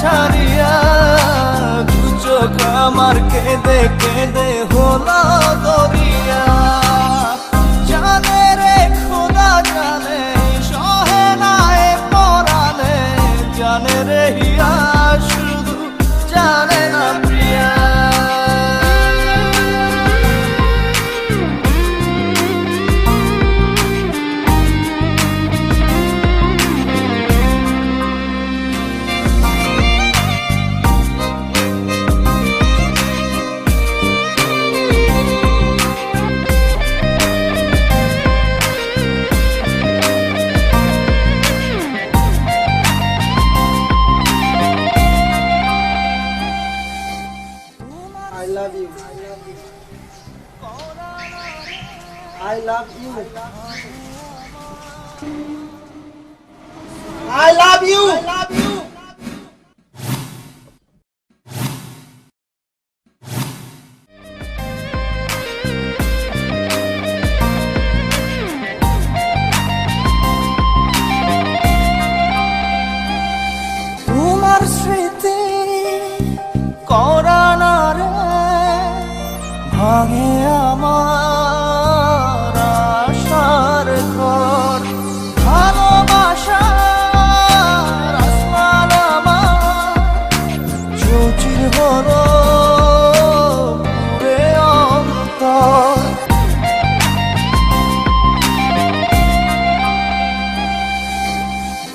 ছাড়িয়া দু চোখ আমার কেঁদে কেঁদে হলো দরিয়া। জানে রে খোদা জানে সহে না এ পরাণে, জানে রে হিয়া শুধু জানে না প্রিয়া। I love you. I love you. I love you. I love you. তোমার স্মৃতি করানা রে ভাঙে আমার আশার ঘর। ভালোবাসার আসমান আমার চৌচির হলো পুরে অন্তর।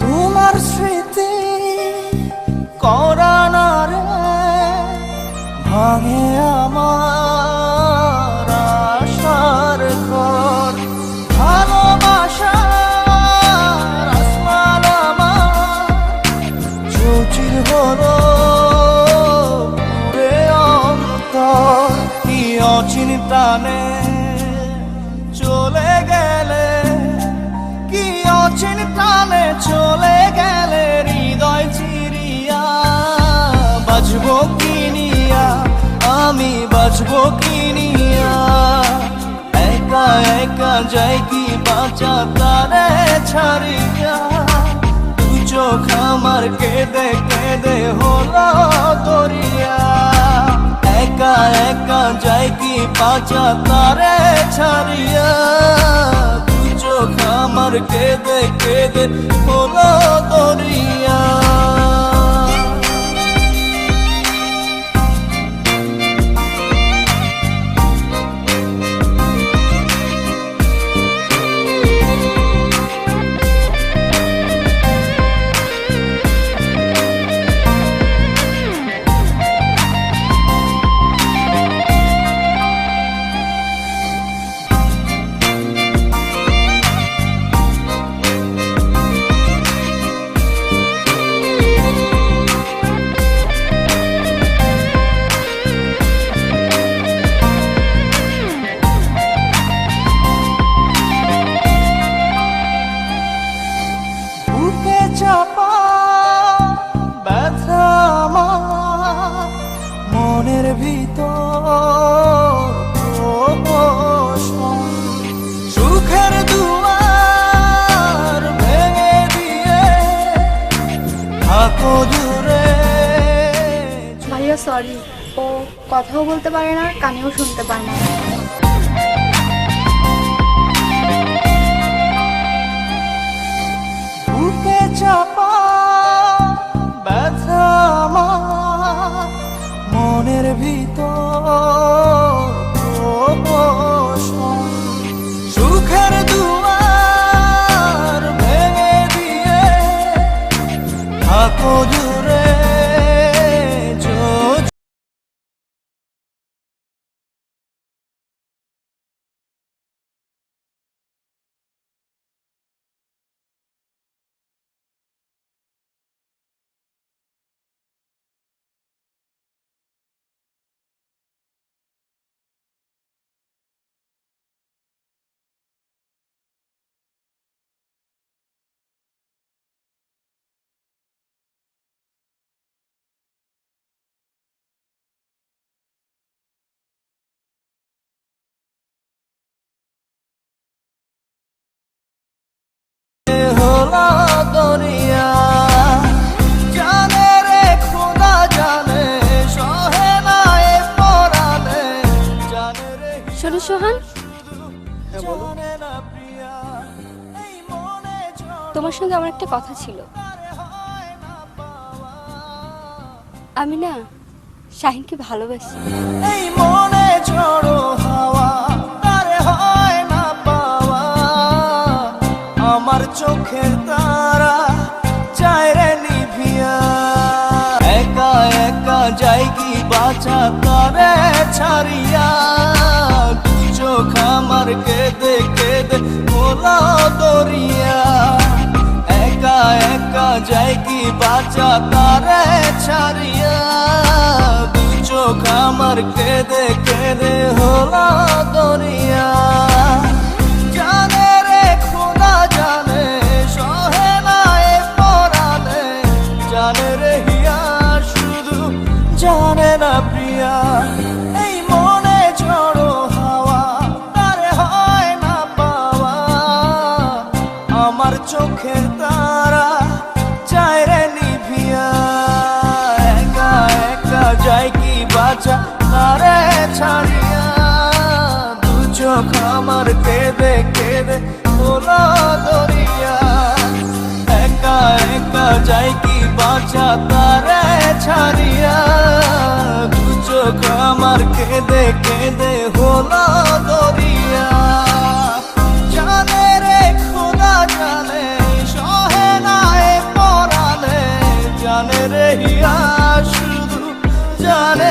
তোমার স্মৃতি করানা রে ভাঙে আমার আশার ঘর। ভালোবাসার আসমান আমার চৌচির হলো পুরে অন্তর। কি অচিন টানে চলে গেলে, কি অচিন টানে চলে গেলে হৃদয় চিরিয়া। বাজবো কিনিয়া আমি বাজবো কিনিয়া, একা একা যাই কি বাঁচা তারে ছাড়িয়া। দু চোখ আমার কেঁদে কেঁদে হলো দরিয়া। একা একা যাই কি বাঁচা তারে ছাড়িয়া। দু চোখ আমার কেঁদে কেঁদে হলো দরিয়া। বুকে চাপা ব্যথা আমার মনের ভিতর প্রহসন। সুখের দুয়ার ভেঙে দিয়ে থাকো দূরে। ভাইয়া সরি, ও কথাও বলতে পারে না, কানেও শুনতে পায় না। বুকে চাপা ব্যথা আমার মনের ভিতর প্রহসন। সুখের দুয়ার ভেঙে দিয়ে থাকো দূরে। সোহান, হ্যাঁ বলো। তোমার সঙ্গে আমার একটা কথা ছিল। আমি না শাহিনকে ভালোবাসি। এই মনে ঝড়ো হাওয়া তারে হয় না পাওয়া, আমার চোখের তারা চায় রে নিভিয়া, একা একা যাই কি বাঁচা তারে ছাড়িয়া, দু চোখ আমার কেঁদে কেঁদে মোলা দরিয়া, একা একা যাই কি বাঁচা তারে ছাড়িয়া, দু চোখ আমার কেঁদে কেঁদে হলো দরিয়া, জানে রে খোদা জানে সহে না এ পরাণে, জানে রে হিয়া শুধু জানে না প্রিয়া, এই মনে ঝড়ো হাওয়া তারে হয় না পাওয়া, আমার চোখের তারা চায় রে নিভিয়া, একা একা যায় কি বাঁচা তারে ছাড়িয়া, দু চোখ আমার কেঁদে কেঁদে হলো দরিয়া, একা একা যায় কি বাঁচা তারে ছাড়িয়া, দু চোখ আমার কেঁদে কেঁদে হলো দরিয়া, জানে রে খোদা জানে সহে না এ পরাণে, জানে রে হিয়া শুধু জানে